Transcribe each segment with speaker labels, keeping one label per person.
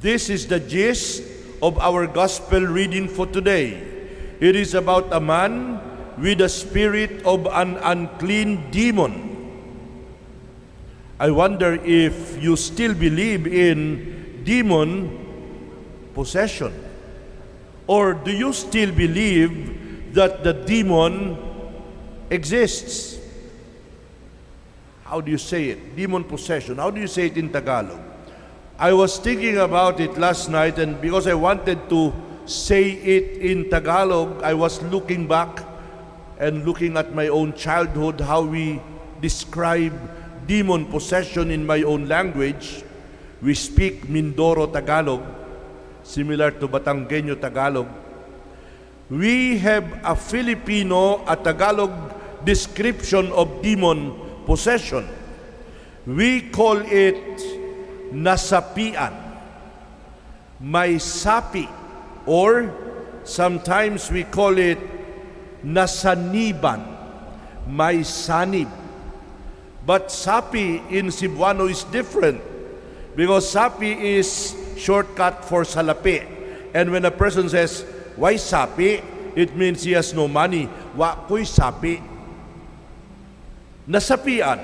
Speaker 1: This is the gist of our gospel reading for today. It is about a man with the spirit of an unclean demon. I wonder if you still believe in demon possession. Or do you still believe that the demon exists? How do you say it? Demon possession. How do you say it in Tagalog? I was thinking about it last night, and because I wanted to say it in Tagalog, I was looking back and looking at my own childhood, how we describe demon possession in my own language. We speak Mindoro Tagalog, similar to Batanggenyo Tagalog. We have a Tagalog description of demon possession. We call it nasapian, may sapi, or sometimes we call it nasaniban, may sanib. But sapi in Cebuano is different because sapi is shortcut for salapi. And when a person says, "Why sapi?" it means he has no money. Wa ko'y sapi. Nasapian,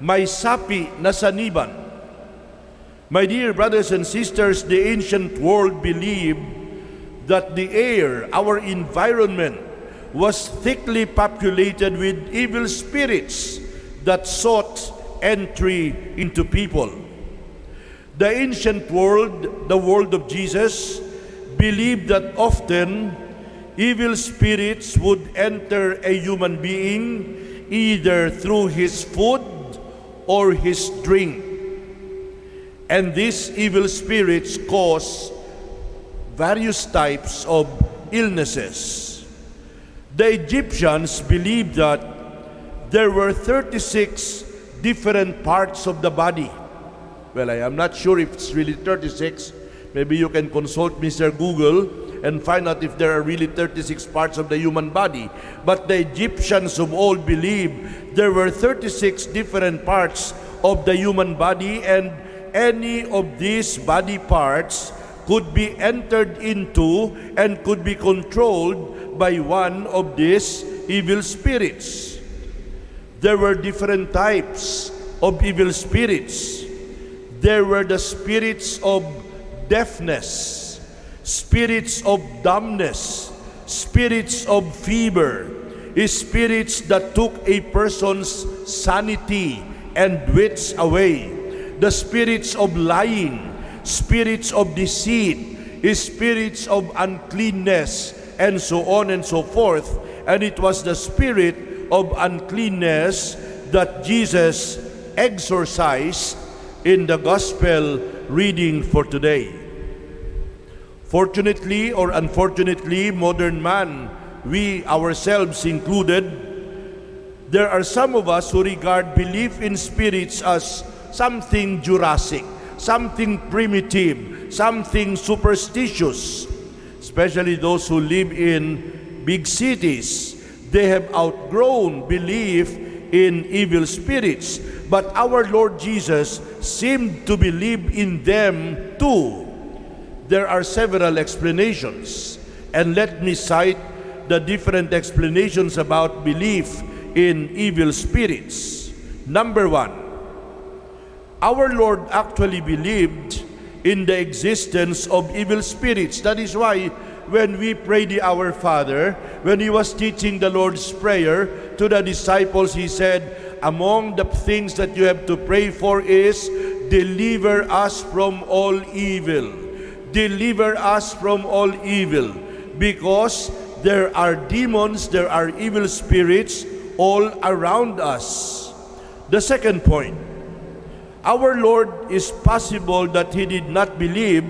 Speaker 1: may sapi, nasaniban. My dear brothers and sisters, the ancient world believed that the air, our environment, was thickly populated with evil spirits that sought entry into people. The ancient world, the world of Jesus, believed that often evil spirits would enter a human being either through his food or his drink. And these evil spirits cause various types of illnesses. The Egyptians believed that there were 36 different parts of the body. Well, I am not sure if it's really 36. Maybe you can consult Mr. Google and find out if there are really 36 parts of the human body. But the Egyptians of old believed there were 36 different parts of the human body, and any of these body parts could be entered into and could be controlled by one of these evil spirits. There were different types of evil spirits. There were the spirits of deafness, spirits of dumbness, spirits of fever, spirits that took a person's sanity and wits away, the spirits of lying, spirits of deceit, spirits of uncleanness, and so on and so forth. And it was the spirit of uncleanness that Jesus exorcised in the gospel reading for today. Fortunately or unfortunately, modern man, we ourselves included, there are some of us who regard belief in spirits as something Jurassic, something primitive, something superstitious, especially those who live in big cities. They have outgrown belief in evil spirits, but our Lord Jesus seemed to believe in them too. There are several explanations, and let me cite the different explanations about belief in evil spirits. Number one, our Lord actually believed in the existence of evil spirits. That is why when we pray the Our Father, when He was teaching the Lord's Prayer to the disciples, He said, among the things that you have to pray for is, deliver us from all evil. Deliver us from all evil. Because there are demons, there are evil spirits all around us. The second point, our Lord is possible that He did not believe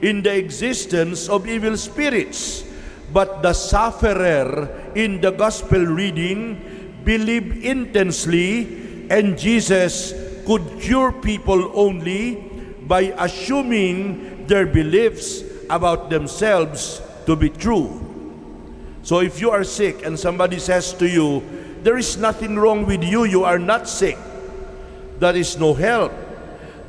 Speaker 1: in the existence of evil spirits, but the sufferer in the gospel reading believed intensely, and Jesus could cure people only by assuming their beliefs about themselves to be true. So if you are sick and somebody says to you, there is nothing wrong with you, you are not sick, that is no help.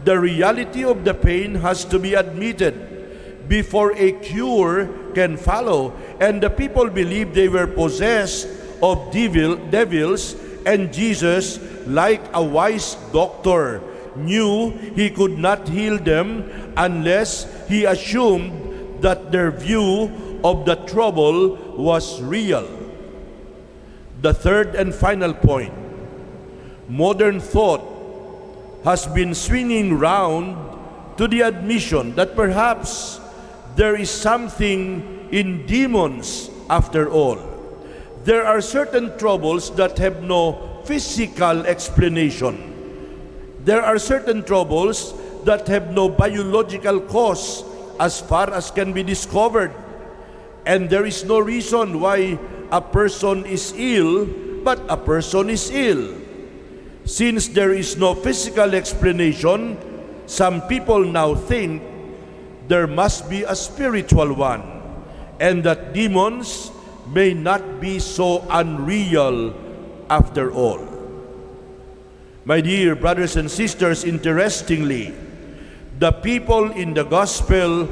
Speaker 1: The reality of the pain has to be admitted before a cure can follow. And the people believed they were possessed of devils, and Jesus, like a wise doctor, knew he could not heal them unless he assumed that their view of the trouble was real. The third and final point: modern thought has been swinging round to the admission that perhaps there is something in demons after all. There are certain troubles that have no physical explanation. There are certain troubles that have no biological cause as far as can be discovered. And there is no reason why a person is ill, but a person is ill. Since there is no physical explanation, some people now think there must be a spiritual one, and that demons may not be so unreal after all. My dear brothers and sisters, interestingly, the people in the gospel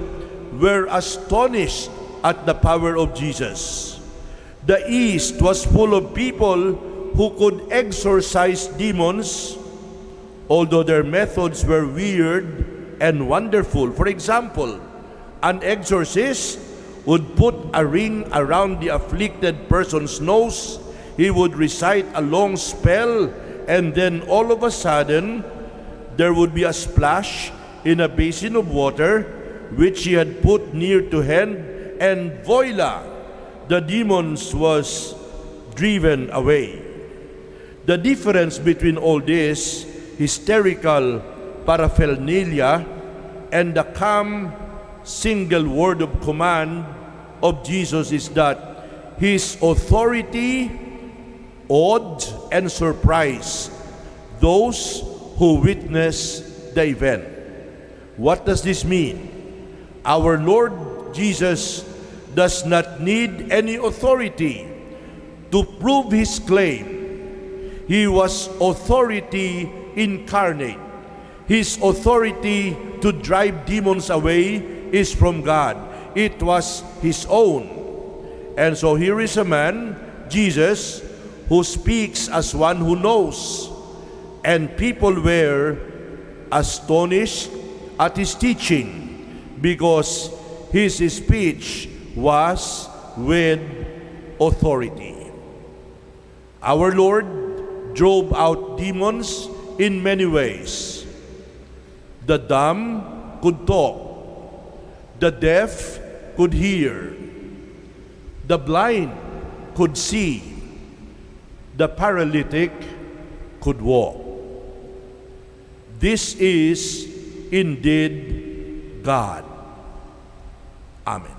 Speaker 1: were astonished at the power of Jesus. The East was full of people who could exorcise demons, although their methods were weird and wonderful. For example, an exorcist would put a ring around the afflicted person's nose. He would recite a long spell, and then all of a sudden, there would be a splash in a basin of water which he had put near to hand, and voila, the demons was driven away. The difference between all this hysterical paraphernalia and the calm single word of command of Jesus is that his authority awed and surprised those who witness the event. What does this mean? Our Lord Jesus does not need any authority to prove his claim. He was authority incarnate. His authority to drive demons away is from God. It was his own. And so here is a man, Jesus, who speaks as one who knows. And people were astonished at his teaching because his speech was with authority. Our Lord drove out demons in many ways. The dumb could talk. The deaf could hear. The blind could see. The paralytic could walk. This is indeed God. Amen.